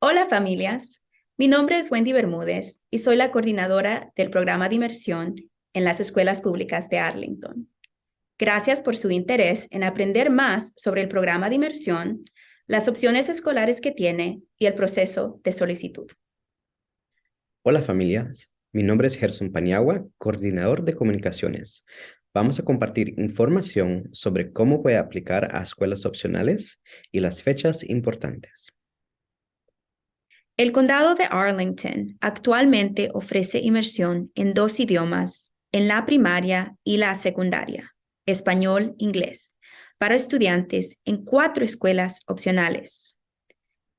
Hola familias, mi nombre es Wendy Bermúdez y soy la coordinadora del programa de inmersión en las escuelas públicas de Arlington. Gracias por su interés en aprender más sobre el programa de inmersión, las opciones escolares que tiene y el proceso de solicitud. Hola familias, mi nombre es Gerson Paniagua, coordinador de comunicaciones. Vamos a compartir información sobre cómo puede aplicar a escuelas opcionales y las fechas importantes. El condado de Arlington actualmente ofrece inmersión en 2 idiomas, en la primaria y la secundaria, español-inglés, para estudiantes en 4 escuelas opcionales: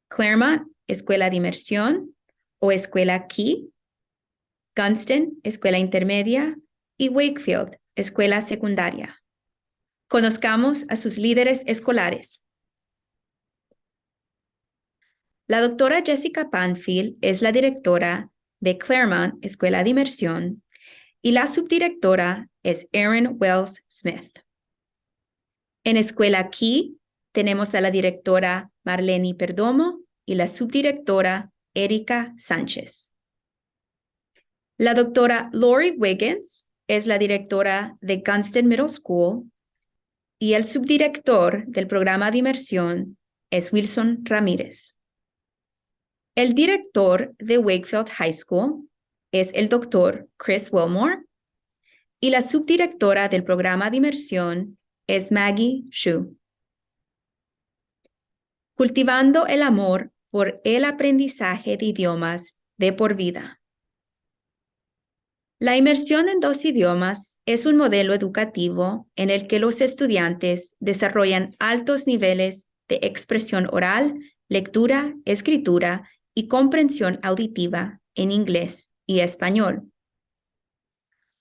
Claremont, Escuela de Inmersión o Escuela Key; Gunston, Escuela Intermedia; y Wakefield, Escuela Secundaria. Conozcamos a sus líderes escolares. La doctora Jessica Panfield es la directora de Claremont, Escuela de Inmersión, y la subdirectora es Erin Wells Smith. En Escuela Key tenemos a la directora Marlene Perdomo y la subdirectora Erika Sánchez. La doctora Lori Wiggins es la directora de Gunston Middle School y el subdirector del programa de inmersión es Wilson Ramírez. El director de Wakefield High School es el doctor Chris Wilmore y la subdirectora del programa de inmersión es Maggie Shu. Cultivando el amor por el aprendizaje de idiomas de por vida. La inmersión en 2 idiomas es un modelo educativo en el que los estudiantes desarrollan altos niveles de expresión oral, lectura, escritura y comprensión auditiva en inglés y español.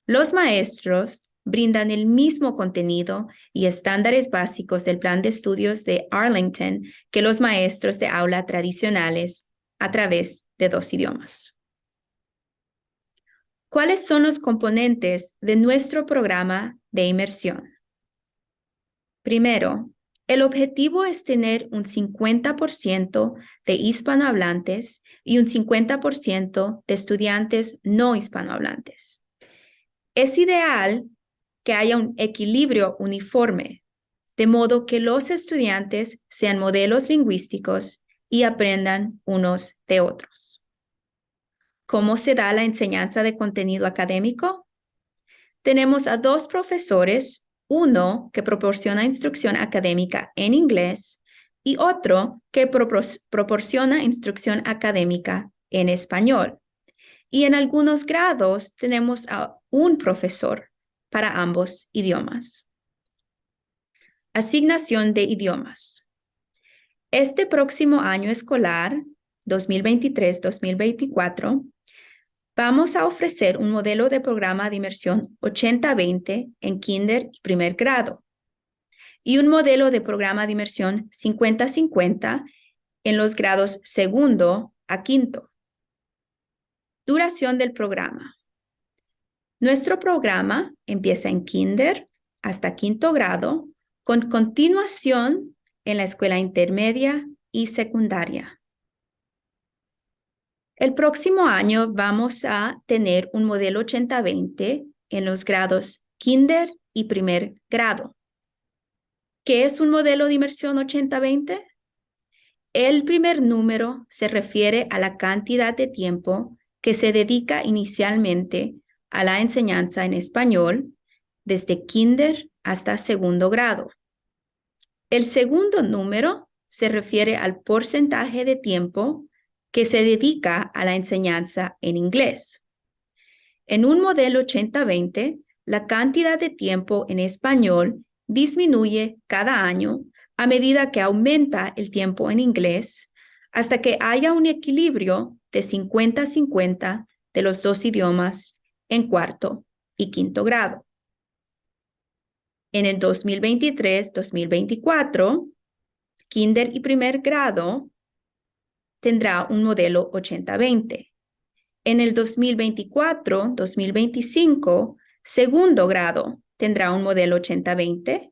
Los maestros brindan el mismo contenido y estándares básicos del plan de estudios de Arlington que los maestros de aula tradicionales a través de 2 idiomas. ¿Cuáles son los componentes de nuestro programa de inmersión? Primero, el objetivo es tener un 50% de hispanohablantes y un 50% de estudiantes no hispanohablantes. Es ideal que haya un equilibrio uniforme, de modo que los estudiantes sean modelos lingüísticos y aprendan unos de otros. ¿Cómo se da la enseñanza de contenido académico? Tenemos a 2 profesores, uno que proporciona instrucción académica en inglés y otro que proporciona instrucción académica en español. Y en algunos grados tenemos a un profesor para ambos idiomas. Asignación de idiomas. Este próximo año escolar, 2023-2024, vamos a ofrecer un modelo de programa de inmersión 80-20 en kinder y primer grado y un modelo de programa de inmersión 50-50 en los grados segundo a quinto. Duración del programa. Nuestro programa empieza en kinder hasta quinto grado, con continuación en la escuela intermedia y secundaria. El próximo año vamos a tener un modelo 80-20 en los grados kinder y primer grado. ¿Qué es un modelo de inmersión 80-20? El primer número se refiere a la cantidad de tiempo que se dedica inicialmente a la enseñanza en español desde kinder hasta segundo grado. El segundo número se refiere al porcentaje de tiempo que se dedica a la enseñanza en inglés. En un modelo 80-20, la cantidad de tiempo en español disminuye cada año a medida que aumenta el tiempo en inglés, hasta que haya un equilibrio de 50-50 de los 2 idiomas en cuarto y quinto grado. En el 2023-2024, kinder y primer grado tendrá un modelo 80-20. En el 2024-2025, segundo grado tendrá un modelo 80-20.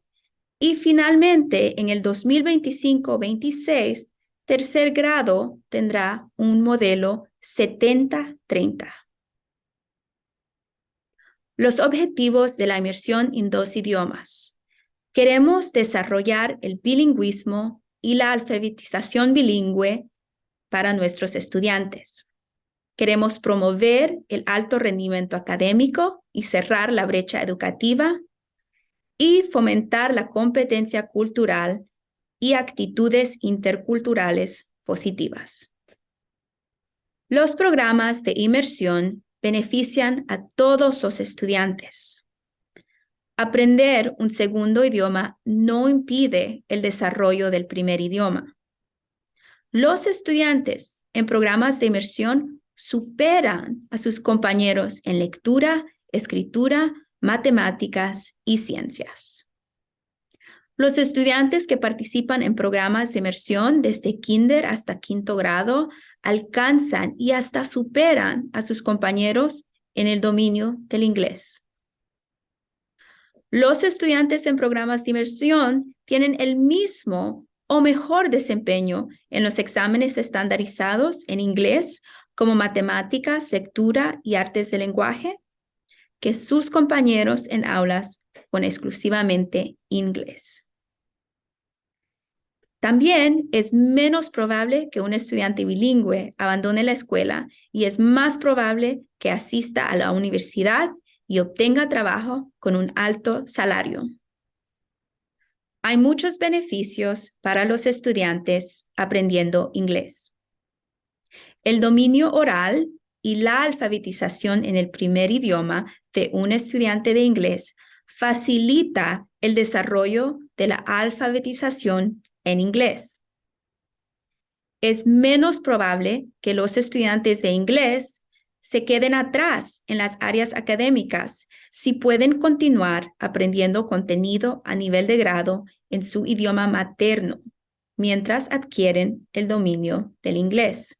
Y finalmente, en el 2025-26, tercer grado tendrá un modelo 70-30. Los objetivos de la inmersión en dos idiomas. Queremos desarrollar el bilingüismo y la alfabetización bilingüe para nuestros estudiantes. Queremos promover el alto rendimiento académico y cerrar la brecha educativa y fomentar la competencia cultural y actitudes interculturales positivas. Los programas de inmersión benefician a todos los estudiantes. Aprender un segundo idioma no impide el desarrollo del primer idioma. Los estudiantes en programas de inmersión superan a sus compañeros en lectura, escritura, matemáticas y ciencias. Los estudiantes que participan en programas de inmersión desde kinder hasta quinto grado alcanzan y hasta superan a sus compañeros en el dominio del inglés. Los estudiantes en programas de inmersión tienen el mismo o mejor desempeño en los exámenes estandarizados en inglés como matemáticas, lectura y artes del lenguaje que sus compañeros en aulas con exclusivamente inglés. También es menos probable que un estudiante bilingüe abandone la escuela y es más probable que asista a la universidad y obtenga trabajo con un alto salario. Hay muchos beneficios para los estudiantes aprendiendo inglés. El dominio oral y la alfabetización en el primer idioma de un estudiante de inglés facilita el desarrollo de la alfabetización en inglés. Es menos probable que los estudiantes de inglés se queden atrás en las áreas académicas si pueden continuar aprendiendo contenido a nivel de grado en su idioma materno, mientras adquieren el dominio del inglés.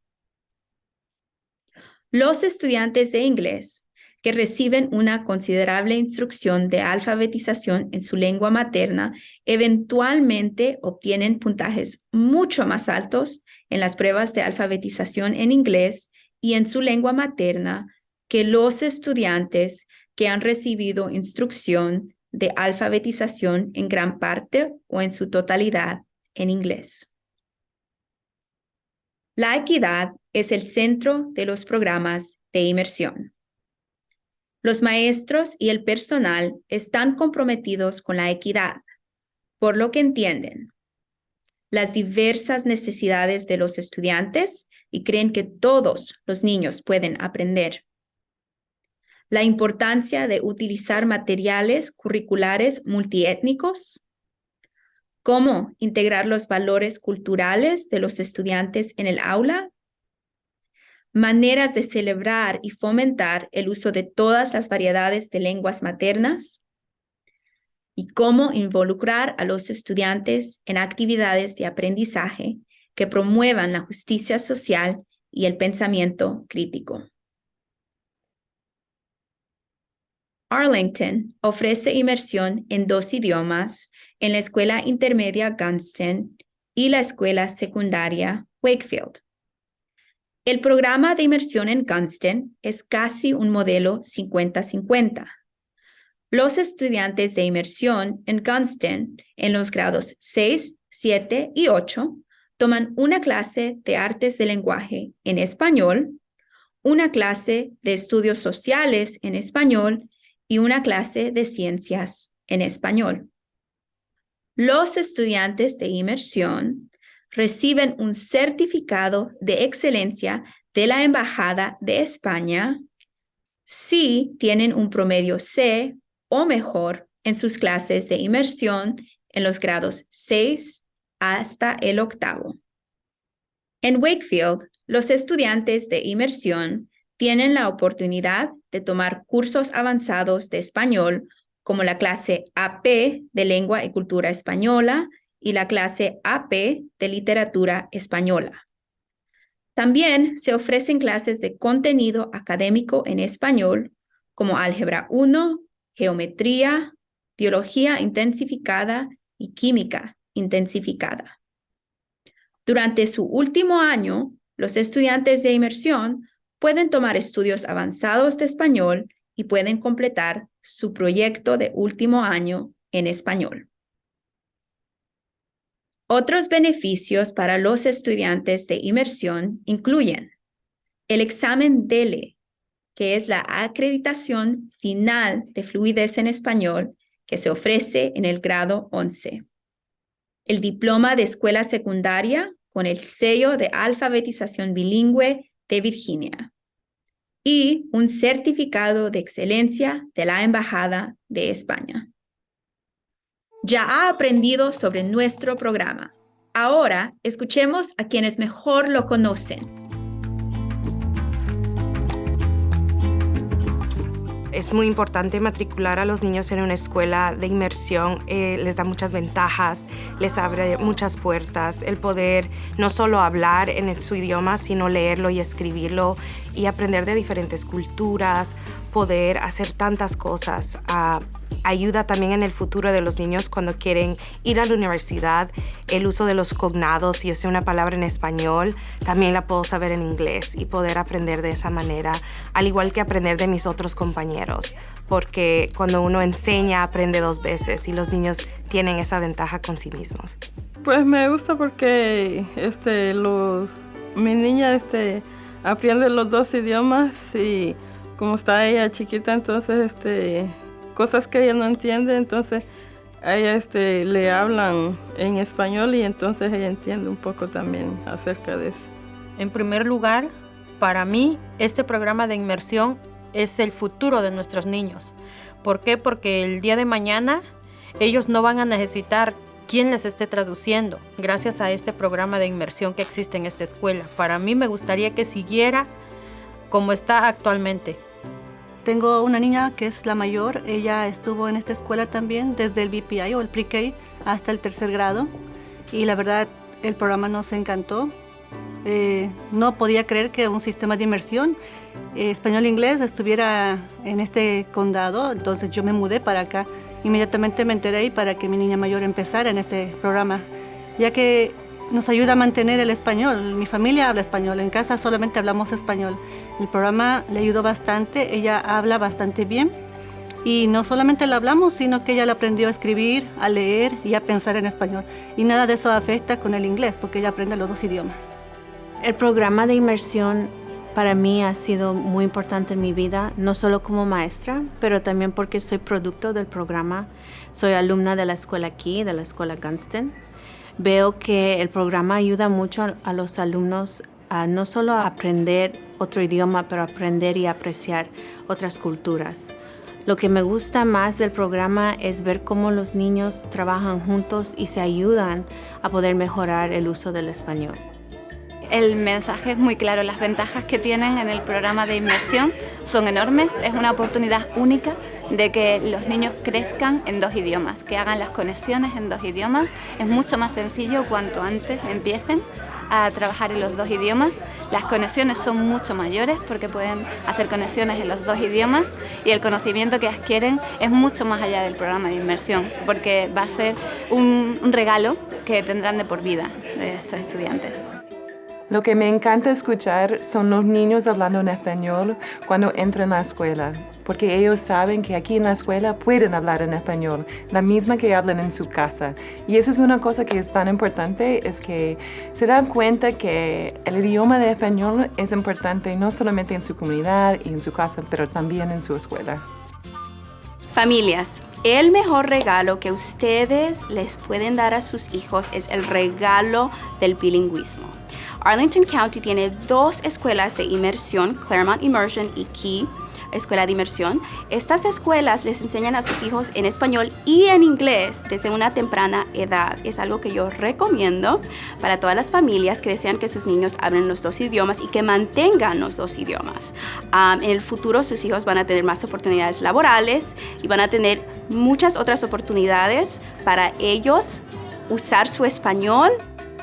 Los estudiantes de inglés que reciben una considerable instrucción de alfabetización en su lengua materna eventualmente obtienen puntajes mucho más altos en las pruebas de alfabetización en inglés y en su lengua materna que los estudiantes que han recibido instrucción de alfabetización en gran parte o en su totalidad en inglés. La equidad es el centro de los programas de inmersión. Los maestros y el personal están comprometidos con la equidad, por lo que entienden las diversas necesidades de los estudiantes y creen que todos los niños pueden aprender. La importancia de utilizar materiales curriculares multiétnicos, cómo integrar los valores culturales de los estudiantes en el aula, maneras de celebrar y fomentar el uso de todas las variedades de lenguas maternas y cómo involucrar a los estudiantes en actividades de aprendizaje que promuevan la justicia social y el pensamiento crítico. Arlington ofrece inmersión en dos idiomas en la escuela intermedia Gunston y la escuela secundaria Wakefield. El programa de inmersión en Gunston es casi un modelo 50-50. Los estudiantes de inmersión en Gunston en los grados 6, 7 y 8 toman una clase de artes del lenguaje en español, una clase de estudios sociales en español y una clase de ciencias en español. Los estudiantes de inmersión reciben un certificado de excelencia de la Embajada de España si tienen un promedio C o mejor en sus clases de inmersión en los grados 6 hasta el 8º. En Wakefield, los estudiantes de inmersión tienen la oportunidad de tomar cursos avanzados de español como la clase AP de Lengua y Cultura Española y la clase AP de Literatura Española. También se ofrecen clases de contenido académico en español como Álgebra 1, Geometría, Biología intensificada y Química intensificada. Durante su último año, los estudiantes de inmersión pueden tomar estudios avanzados de español y pueden completar su proyecto de último año en español. Otros beneficios para los estudiantes de inmersión incluyen el examen DELE, que es la acreditación final de fluidez en español que se ofrece en el grado 11. El diploma de escuela secundaria con el sello de alfabetización bilingüe de Virginia. Y un certificado de excelencia de la Embajada de España. Ya ha aprendido sobre nuestro programa. Ahora escuchemos a quienes mejor lo conocen. Es muy importante matricular a los niños en una escuela de inmersión. Les da muchas ventajas, les abre muchas puertas. El poder no solo hablar en su idioma, sino leerlo y escribirlo y aprender de diferentes culturas, poder hacer tantas cosas. Ayuda también en el futuro de los niños cuando quieren ir a la universidad. El uso de los cognados, si yo sé una palabra en español, también la puedo saber en inglés y poder aprender de esa manera, al igual que aprender de mis otros compañeros, porque cuando uno enseña, aprende 2 veces y los niños tienen esa ventaja con sí mismos. Pues me gusta porque mi niña aprende los 2 idiomas y como está ella chiquita, entonces cosas que ella no entiende, entonces a ella le hablan en español y entonces ella entiende un poco también acerca de eso. En primer lugar, para mí, este programa de inmersión es el futuro de nuestros niños. ¿Por qué? Porque el día de mañana ellos no van a necesitar quien les esté traduciendo gracias a este programa de inmersión que existe en esta escuela. Para mí me gustaría que siguiera como está actualmente. Tengo una niña que es la mayor, ella estuvo en esta escuela también desde el BPI o el Pre-K hasta el 3er grado y la verdad el programa nos encantó. No podía creer que un sistema de inmersión español-inglés estuviera en este condado, entonces yo me mudé para acá. Inmediatamente me enteré para que mi niña mayor empezara en este programa, ya que nos ayuda a mantener el español. Mi familia habla español, en casa solamente hablamos español. El programa le ayudó bastante, ella habla bastante bien y no solamente la hablamos, sino que ella la aprendió a escribir, a leer y a pensar en español. Y nada de eso afecta con el inglés, porque ella aprende los 2 idiomas. El programa de inmersión para mí ha sido muy importante en mi vida, no solo como maestra, pero también porque soy producto del programa. Soy alumna de la escuela aquí, de la escuela Gunston. Veo que el programa ayuda mucho a los alumnos a no solo a aprender otro idioma, pero aprender y apreciar otras culturas. Lo que me gusta más del programa es ver cómo los niños trabajan juntos y se ayudan a poder mejorar el uso del español. El mensaje es muy claro, las ventajas que tienen en el programa de inmersión son enormes, es una oportunidad única de que los niños crezcan en 2 idiomas, que hagan las conexiones en 2 idiomas. Es mucho más sencillo cuanto antes empiecen a trabajar en los 2 idiomas. Las conexiones son mucho mayores porque pueden hacer conexiones en los 2 idiomas y el conocimiento que adquieren es mucho más allá del programa de inmersión porque va a ser un regalo que tendrán de por vida de estos estudiantes. Lo que me encanta escuchar son los niños hablando en español cuando entran a la escuela, porque ellos saben que aquí en la escuela pueden hablar en español, la misma que hablan en su casa. Y esa es una cosa que es tan importante, es que se dan cuenta que el idioma de español es importante no solamente en su comunidad y en su casa, pero también en su escuela. Familias, el mejor regalo que ustedes les pueden dar a sus hijos es el regalo del bilingüismo. Arlington County tiene 2 escuelas de inmersión, Claremont Immersion y Key Escuela de Inmersión. Estas escuelas les enseñan a sus hijos en español y en inglés desde una temprana edad. Es algo que yo recomiendo para todas las familias que desean que sus niños hablen los 2 idiomas y que mantengan los 2 idiomas. En el futuro sus hijos van a tener más oportunidades laborales y van a tener muchas otras oportunidades para ellos usar su español,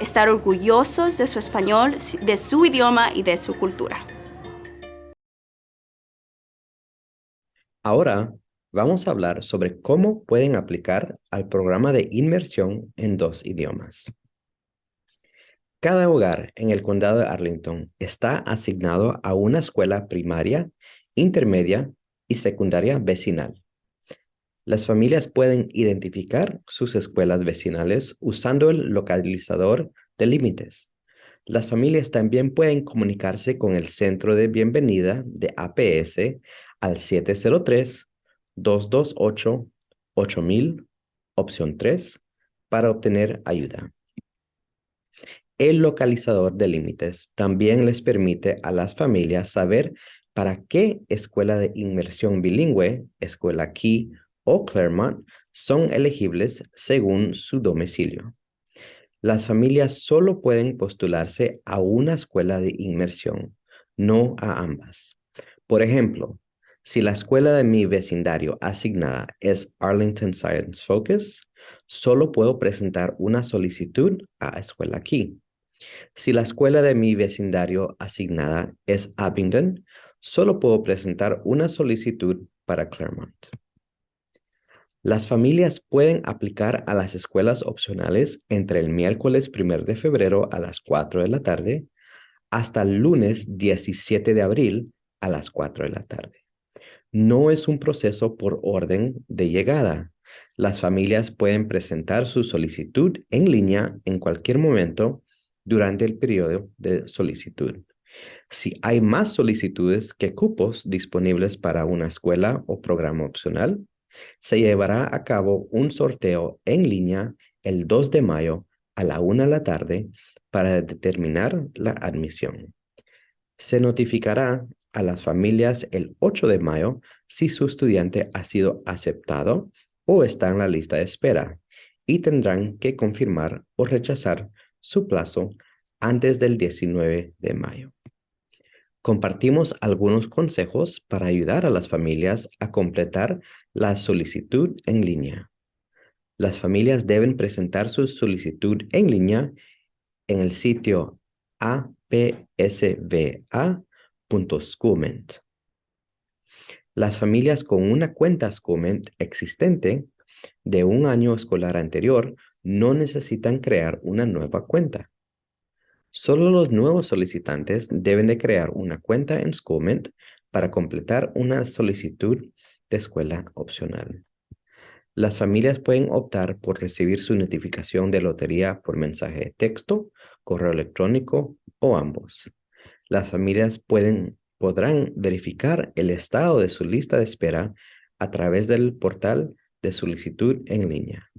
estar orgullosos de su español, de su idioma y de su cultura. Ahora vamos a hablar sobre cómo pueden aplicar al programa de inmersión en 2 idiomas. Cada hogar en el condado de Arlington está asignado a una escuela primaria, intermedia y secundaria vecinal. Las familias pueden identificar sus escuelas vecinales usando el localizador de límites. Las familias también pueden comunicarse con el centro de bienvenida de APS al 703-228-8000, opción 3, para obtener ayuda. El localizador de límites también les permite a las familias saber para qué escuela de inmersión bilingüe, Escuela Key o Claremont, son elegibles según su domicilio. Las familias solo pueden postularse a una escuela de inmersión, no a ambas. Por ejemplo, si la escuela de mi vecindario asignada es Arlington Science Focus, solo puedo presentar una solicitud a Escuela Key. Si la escuela de mi vecindario asignada es Abingdon, solo puedo presentar una solicitud para Claremont. Las familias pueden aplicar a las escuelas opcionales entre el miércoles 1 de febrero a las 4 de la tarde hasta el lunes 17 de abril a las 4 de la tarde. No es un proceso por orden de llegada. Las familias pueden presentar su solicitud en línea en cualquier momento durante el periodo de solicitud. Si hay más solicitudes que cupos disponibles para una escuela o programa opcional, se llevará a cabo un sorteo en línea el 2 de mayo a la 1 de la tarde para determinar la admisión. Se notificará a las familias el 8 de mayo si su estudiante ha sido aceptado o está en la lista de espera y tendrán que confirmar o rechazar su plazo antes del 19 de mayo. Compartimos algunos consejos para ayudar a las familias a completar la solicitud en línea. Las familias deben presentar su solicitud en línea en el sitio apsva.schoolment. Las familias con una cuenta Schoolment existente de un año escolar anterior no necesitan crear una nueva cuenta. Solo los nuevos solicitantes deben de crear una cuenta en Schoolment para completar una solicitud de escuela opcional. Las familias pueden optar por recibir su notificación de lotería por mensaje de texto, correo electrónico o ambos. Las familias podrán verificar el estado de su lista de espera a través del portal de solicitud en línea.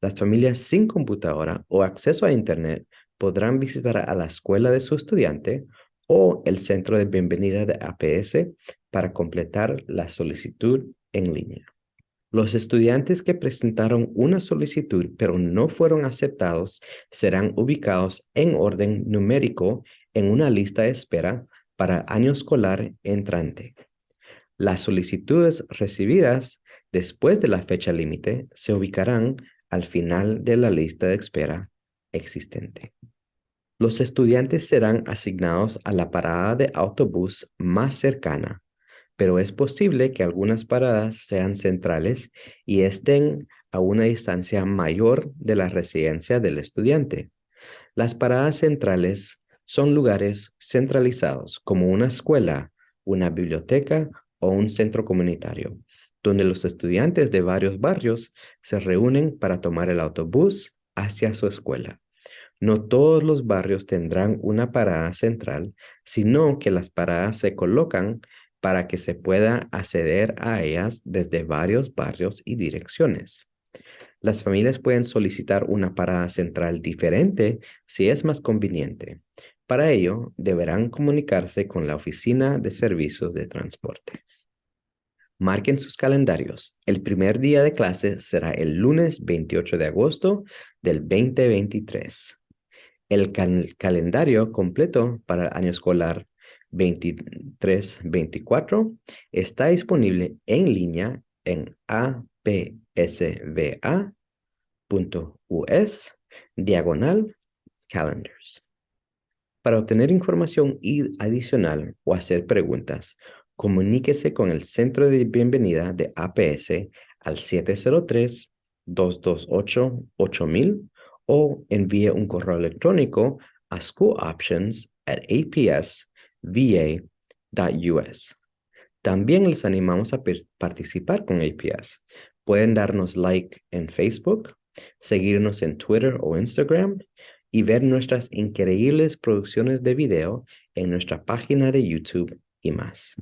Las familias sin computadora o acceso a Internet podrán visitar a la escuela de su estudiante o el centro de bienvenida de APS para completar la solicitud en línea. Los estudiantes que presentaron una solicitud pero no fueron aceptados serán ubicados en orden numérico en una lista de espera para el año escolar entrante. Las solicitudes recibidas después de la fecha límite se ubicarán al final de la lista de espera existente. Los estudiantes serán asignados a la parada de autobús más cercana, pero es posible que algunas paradas sean centrales y estén a una distancia mayor de la residencia del estudiante. Las paradas centrales son lugares centralizados como una escuela, una biblioteca o un centro comunitario, donde los estudiantes de varios barrios se reúnen para tomar el autobús hacia su escuela. No todos los barrios tendrán una parada central, sino que las paradas se colocan para que se pueda acceder a ellas desde varios barrios y direcciones. Las familias pueden solicitar una parada central diferente si es más conveniente. Para ello, deberán comunicarse con la Oficina de Servicios de Transporte. Marquen sus calendarios. El primer día de clase será el lunes 28 de agosto del 2023. El calendario completo para el año escolar 23-24 está disponible en línea en apsva.us/calendars. Para obtener información adicional o hacer preguntas, comuníquese con el Centro de Bienvenida de APS al 703-228-8000 o envíe un correo electrónico a schooloptions@apsva.us. También les animamos a participar con APS. Pueden darnos like en Facebook, seguirnos en Twitter o Instagram y ver nuestras increíbles producciones de video en nuestra página de YouTube y más.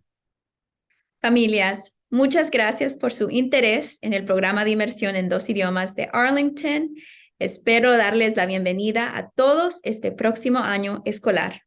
Familias, muchas gracias por su interés en el programa de inmersión en 2 idiomas de Arlington. Espero darles la bienvenida a todos este próximo año escolar.